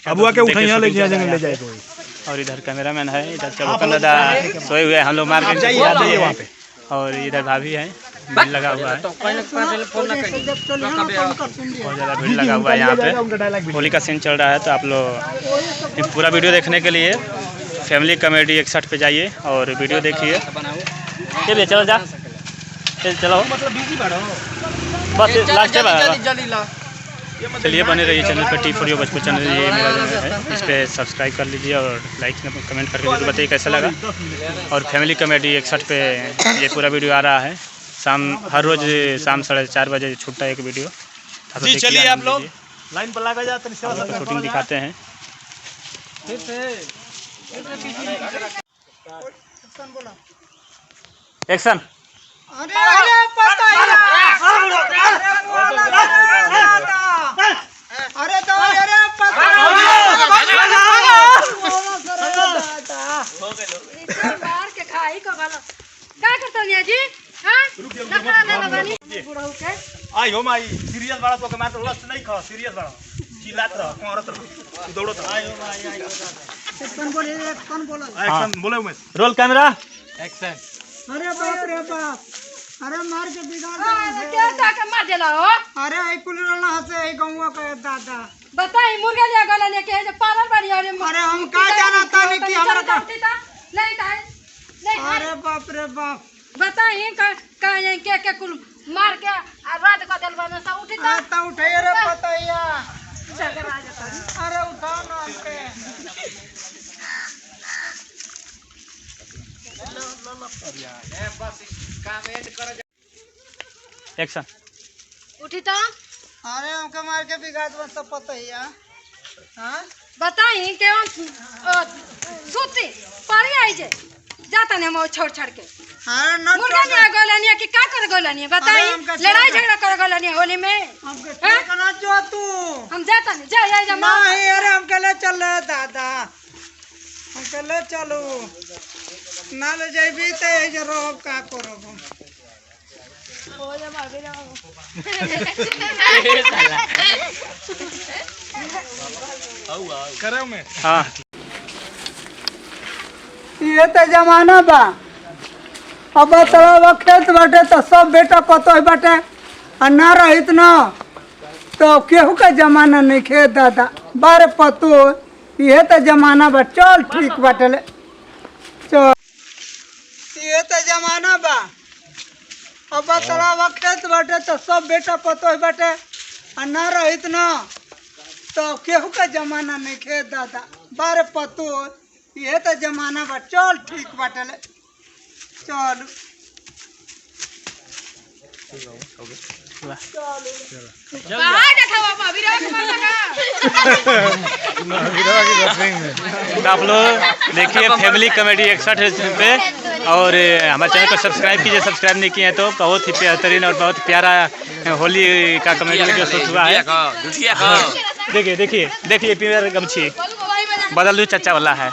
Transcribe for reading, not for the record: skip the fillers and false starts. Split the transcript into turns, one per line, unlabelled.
अबुआ के उठाइया ले जाए कोई।
और इधर कैमरामैन है, इधर चबुकन दादा सोए हुए हम लोग मार्केट जाइए वहाँ पे। और इधर भाभी है, भीड़ लगा हुआ है, बहुत ज़्यादा भीड़ लगा हुआ है यहाँ पे। होली का सीन चल रहा है, तो आप लोग पूरा वीडियो देखने के लिए फैमिली कॉमेडी 61 पे जाइए और वीडियो देखिए। ये भी चलो जा चलो बस लास्ट है। चलिए बने रहिए चैनल पे T4U भोजपुर चैनल, ये मेरा चैनल है, इस पर सब्सक्राइब कर लीजिए और लाइक कमेंट करके जरूर बताइए कैसा लगा। और फैमिली कॉमेडी 61 पे ये पूरा वीडियो आ रहा है, शाम हर रोज़ शाम 4:30 बजे छूटता है एक वीडियो।
जी चलिए आप लोग लाइन पर लगा जाते हैं,
शूटिंग दिखाते हैं। एक्शन।
आई हो माई सीरियस बड़ा तो के मार लस नहीं खा, सीरियस बड़ा चिल्लात रह कोरत रह दौड़त रह। आई हो माई आई एक्शन बोलो एक्शन बोले मैं
रोल कैमरा
एक्शन।
अरे बाप रे बाप, अरे मार के बिगाड़
दे क्या ताके मार देला हो।
अरे आई कुल रहना हसे आई गौवा का दादा
बताई मुर्गा लिया गला लेके जे पागल बाड़ी।
अरे हम का जाना था नहीं कि हमरा का
नहीं का नहीं।
अरे बाप रे बाप,
बताई का ये के कुल मार के रात का दिल बना सा उठी ता
आता उठे रे पतैया।
झगड़ा जाता।
अरे उठा ना हमके।
एक्शन।
उठी ता
अरे हमके मार के बिगाड़ बन सब पतैया। हां
बताई के सुती पारी आई जे जाता ने हम छोड़ छोड़ के।
अरे न
मुर्गा लिया गला नहीं कि का कर गला नहीं। बताई लड़ाई झगड़ा कर गला नहीं होली में
हमके ठेकाना जो तू
हम जाता नहीं जा जा
नहीं। अरे हमके ले चल दादा, हमके ले चलो ना ले जाइबी त ए जे रोब का करब हम।
हो जा मार दे
करे मैं।
हाँ
ये तो जमाना बा, अब तलाब खेत बाटे तो सब बेटा कतो बाटे आ ना रहित न तो केहू का जमाना नहीं खेत दादा बारे पतो। ये तो जमाना बा, चल ठीक बाटे ले चल। ये तो जमाना बा, अब तलाब खेत बाटे तो सब बेटा कतो बाटे आ ना रहित न तो केहू का जमाना नहीं खेत दादा बारे पतो। ये तो जमाना बा, चल ठीक बाटे ले चल।
कहां देखा बाबा अभी रे
आप लोग देखिए फैमिली कॉमेडी 61 पे और हमारे चैनल को सब्सक्राइब कीजिए, सब्सक्राइब नहीं किए तो। बहुत ही बेहतरीन और बहुत प्यारा होली का कॉमेडी वीडियो शूट हुआ है। देखिए देखिए देखिए प्यार गमछी बदल चचा वाला है।